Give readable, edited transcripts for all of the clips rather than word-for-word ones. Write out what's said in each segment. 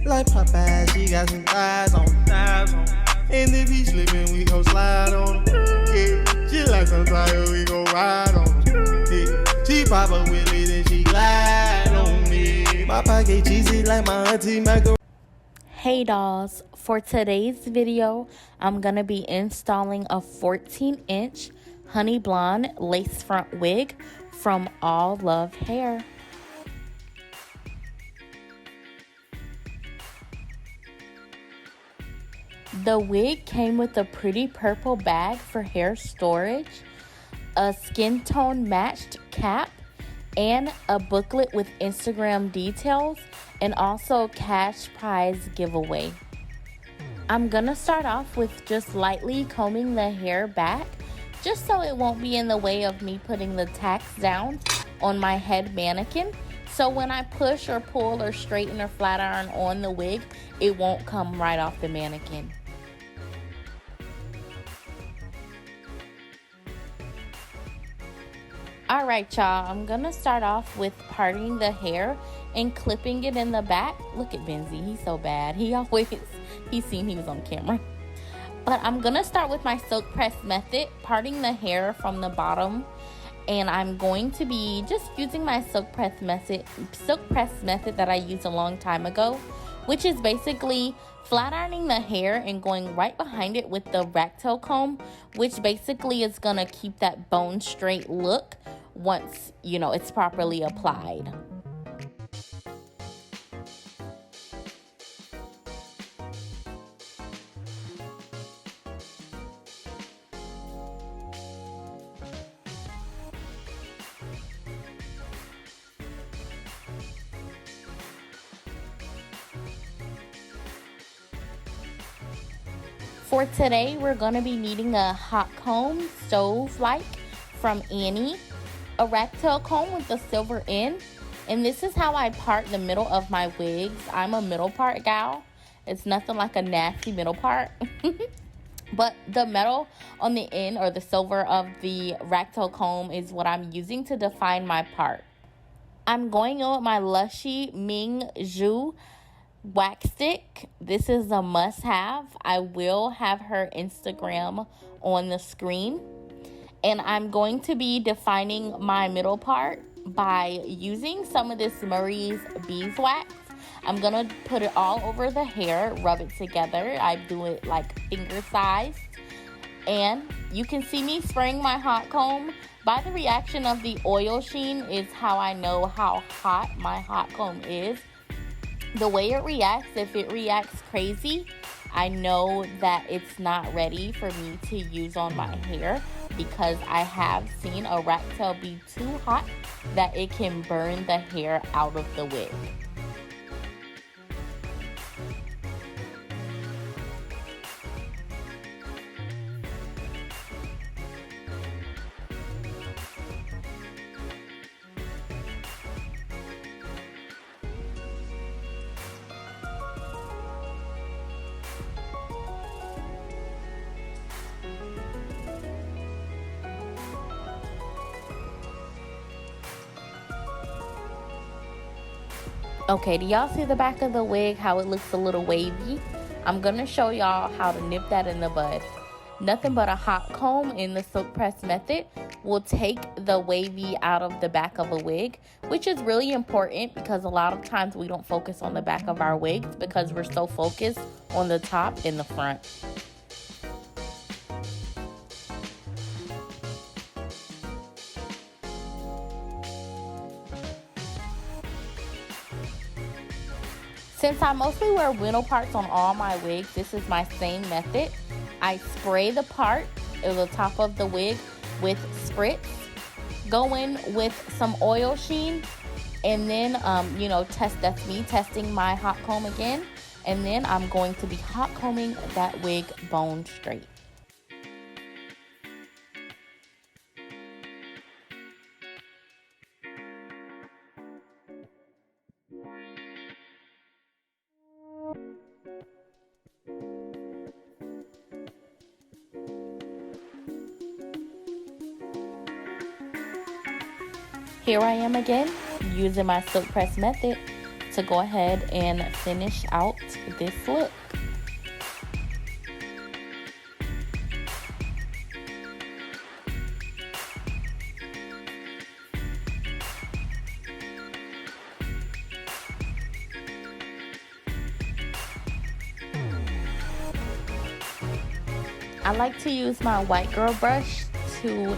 Like Popeye, she got some thighs on, thighs on. And if he slippin', we gon' slide on him. Yeah, she like some tire, we gon' ride on him. Yeah, she pop a wheelie, then she glide on me. My pocket cheesy like my auntie macaroni. Hey dolls, for today's video, I'm gonna be installing a 14-inch honey blonde lace front wig from Allove Hair. The wig came with a pretty purple bag for hair storage, a skin tone matched cap, and a booklet with Instagram details, and also cash prize giveaway. I'm gonna start off with just lightly combing the hair back, just so it won't be in the way of me putting the tacks down on my head mannequin. So when I push or pull or straighten or flat iron on the wig, it won't come right off the mannequin. Alright y'all, I'm gonna start off with parting the hair and clipping it in the back. Look at Benzie, he's so bad. He's seen he was on camera. But I'm gonna start with my silk press method, parting the hair from the bottom. And I'm going to be just using my silk press method that I used a long time ago, which is basically flat ironing the hair and going right behind it with the rat tail comb, which basically is gonna keep that bone straight look once, you know, it's properly applied. For today, we're going to be needing a hot comb, stove-like, from Annie, a rat tail comb with a silver end, and this is how I part the middle of my wigs. I'm a middle part gal. It's nothing like a nasty middle part. But the metal on the end, or the silver of the rat tail comb, is what I'm using to define my part. I'm going in with my Lushy Ming Zhu wax stick. This is a must-have. I will have her Instagram on the screen. And I'm going to be defining my middle part by using some of this Murray's beeswax. I'm going to put it all over the hair, rub it together. I do it like finger sized. And you can see me spraying my hot comb. By the reaction of the oil sheen is how I know how hot my hot comb is. The way it reacts, if it reacts crazy, I know that it's not ready for me to use on my hair, because I have seen a rat tail be too hot that it can burn the hair out of the wig. Okay, do y'all see the back of the wig, how it looks a little wavy? I'm going to show y'all how to nip that in the bud. Nothing but a hot comb in the silk press method will take the wavy out of the back of a wig, which is really important because a lot of times we don't focus on the back of our wigs because we're so focused on the top and the front. Since I mostly wear window parts on all my wigs, this is my same method. I spray the part at the top of the wig with spritz, go in with some oil sheen, and then, that's me testing my hot comb again. And then I'm going to be hot combing that wig bone straight. Here I am again, using my silk press method to go ahead and finish out this look. I like to use my white girl brush to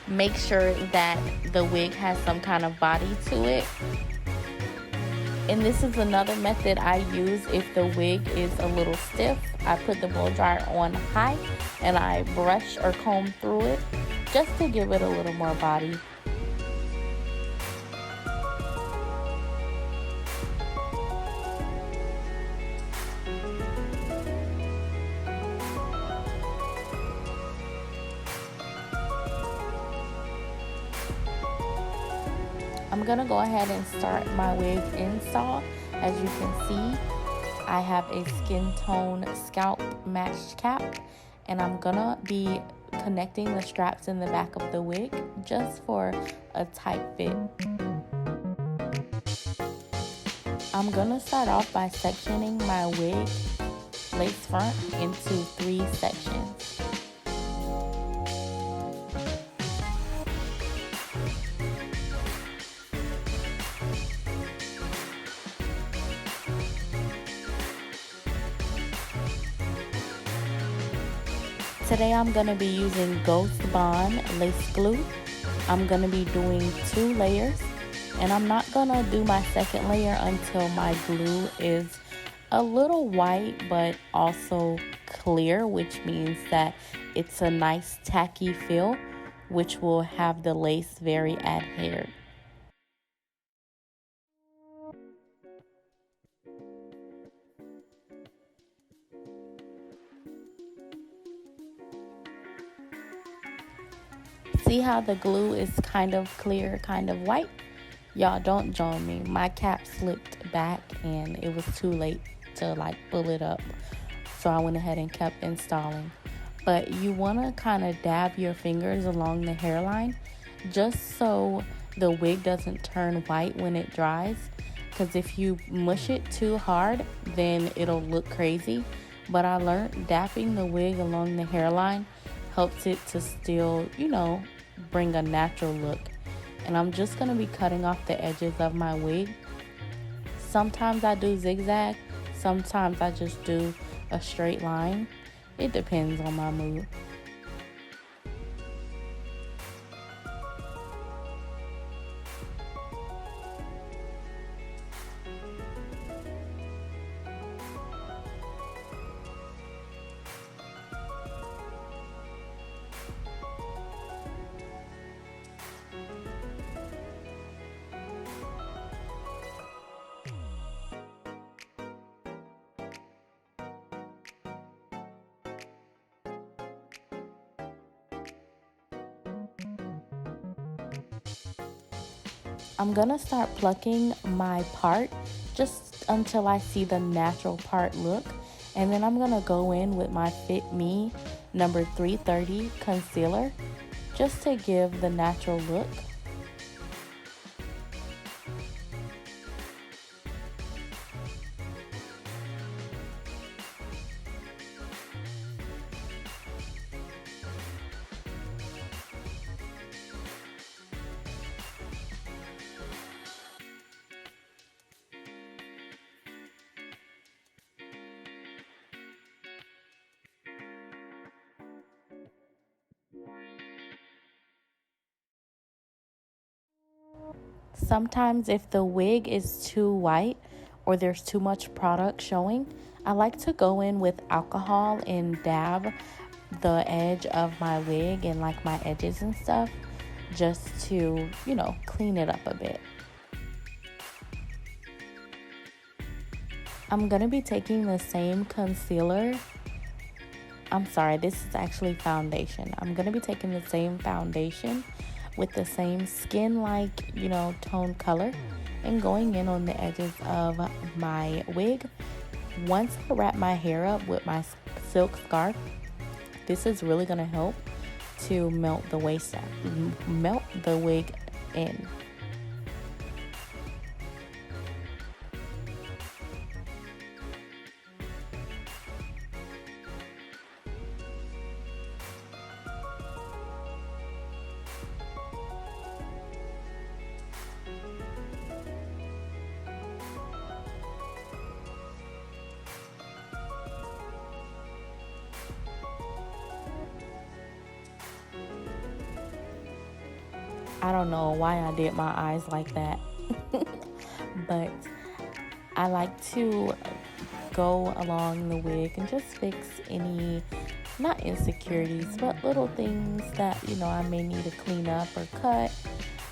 make sure that the wig has some kind of body to it. And this is another method I use if the wig is a little stiff. I put the blow dryer on high and I brush or comb through it just to give it a little more body. I'm gonna go ahead and start my wig install. As you can see, I have a skin tone scalp matched cap, and I'm gonna be connecting the straps in the back of the wig just for a tight fit. I'm gonna start off by sectioning my wig lace front into 3 sections. Today I'm going to be using Ghost Bond lace glue. I'm going to be doing 2 layers, and I'm not going to do my second layer until my glue is a little white but also clear, which means that it's a nice tacky feel, which will have the lace very adhered. See how the glue is kind of clear, kind of white? Y'all don't join me. My cap slipped back and it was too late to like pull it up. So I went ahead and kept installing. But you want to kind of dab your fingers along the hairline just so the wig doesn't turn white when it dries. Because if you mush it too hard, then it'll look crazy. But I learned dapping the wig along the hairline helps it to still, bring a natural look. And I'm just going to be cutting off the edges of my wig. Sometimes I do zigzag, sometimes I just do a straight line. It depends on my mood. I'm gonna start plucking my part just until I see the natural part look, and then I'm gonna go in with my Fit Me number 330 concealer just to give the natural look. Sometimes if the wig is too white or there's too much product showing, I like to go in with alcohol and dab the edge of my wig and like my edges and stuff just to, clean it up a bit. I'm going to be taking the same concealer. I'm sorry, this is actually foundation. I'm going to be taking the same foundation with the same skin-like, tone color and going in on the edges of my wig. Once I wrap my hair up with my silk scarf, this is really going to help to melt the wig in. I don't know why I did my eyes like that. But I like to go along the wig and just fix any, not insecurities, but little things that, I may need to clean up or cut.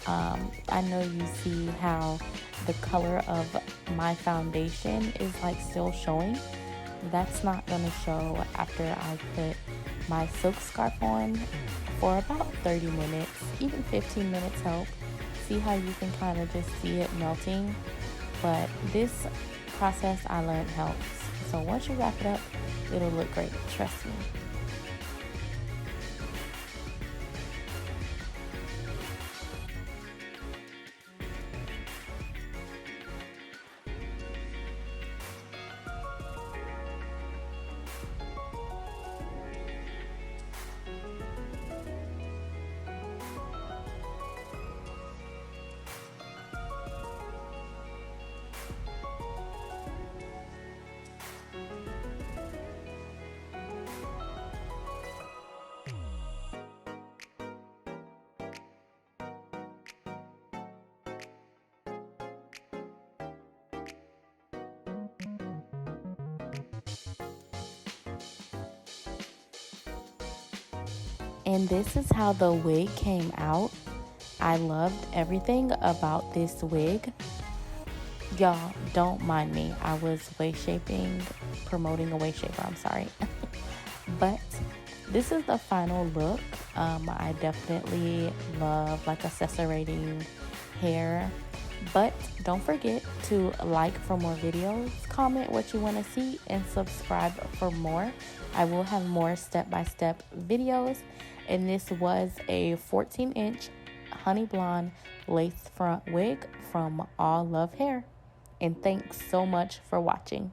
I know you see how the color of my foundation is like still showing. That's not going to show after I put my silk scarf on for about 30 minutes, even 15 minutes help. See how you can kind of just see it melting. But this process I learned helps. So once you wrap it up, it'll look great. Trust me. And this is how the wig came out. I loved everything about this wig. Y'all, don't mind me. I was waist shaping, promoting a waist shaper, I'm sorry. But this is the final look. I definitely love like accessorating hair. But don't forget to like for more videos, comment what you want to see, and subscribe for more. I will have more step-by-step videos. And this was a 14-inch honey blonde lace front wig from Allove Hair. And thanks so much for watching.